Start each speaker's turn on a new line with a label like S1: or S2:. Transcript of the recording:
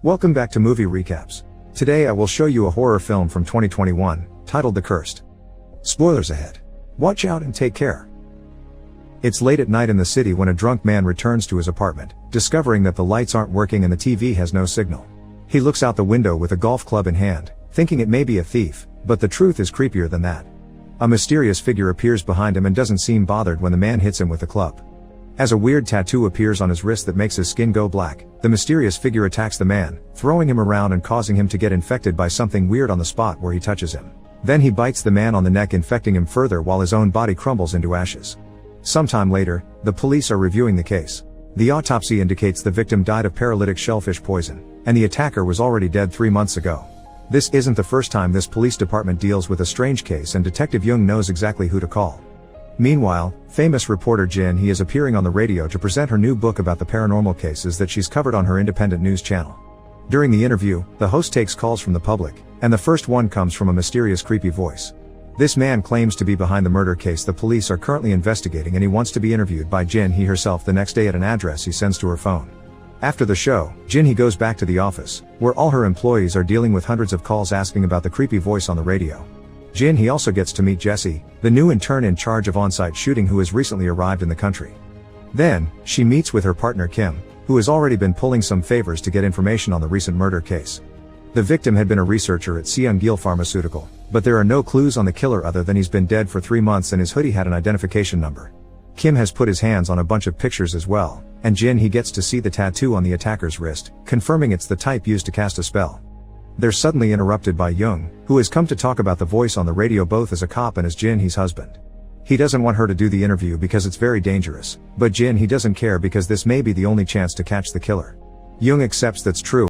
S1: Welcome back to Movie Recaps. Today I will show you a horror film from 2021, titled The Cursed. Spoilers ahead. Watch out and take care. It's late at night in the city when a drunk man returns to his apartment, discovering that the lights aren't working and the TV has no signal. He looks out the window with a golf club in hand, thinking it may be a thief, but the truth is creepier than that. A mysterious figure appears behind him and doesn't seem bothered when the man hits him with the club. As a weird tattoo appears on his wrist that makes his skin go black, the mysterious figure attacks the man, throwing him around and causing him to get infected by something weird on the spot where he touches him. Then he bites the man on the neck, infecting him further while his own body crumbles into ashes. Sometime later, the police are reviewing the case. The autopsy indicates the victim died of paralytic shellfish poison, and the attacker was already dead 3 months ago. This isn't the first time this police department deals with a strange case, and Detective Jung knows exactly who to call. Meanwhile, famous reporter Jin Hee is appearing on the radio to present her new book about the paranormal cases that she's covered on her independent news channel. During the interview, the host takes calls from the public, and the first one comes from a mysterious creepy voice. This man claims to be behind the murder case the police are currently investigating, and he wants to be interviewed by Jin Hee herself the next day at an address he sends to her phone. After the show, Jin Hee goes back to the office, where all her employees are dealing with hundreds of calls asking about the creepy voice on the radio. Jin Hee also gets to meet Jesse, the new intern in charge of on-site shooting who has recently arrived in the country. Then, she meets with her partner Kim, who has already been pulling some favors to get information on the recent murder case. The victim had been a researcher at Seung-gil Pharmaceutical, but there are no clues on the killer other than he's been dead for 3 months and his hoodie had an identification number. Kim has put his hands on a bunch of pictures as well, and Jin Hee gets to see the tattoo on the attacker's wrist, confirming it's the type used to cast a spell. They're suddenly interrupted by Jung, who has come to talk about the voice on the radio both as a cop and as Jin Hee's husband. He doesn't want her to do the interview because it's very dangerous, but Jin Hee doesn't care because this may be the only chance to catch the killer. Jung accepts that's true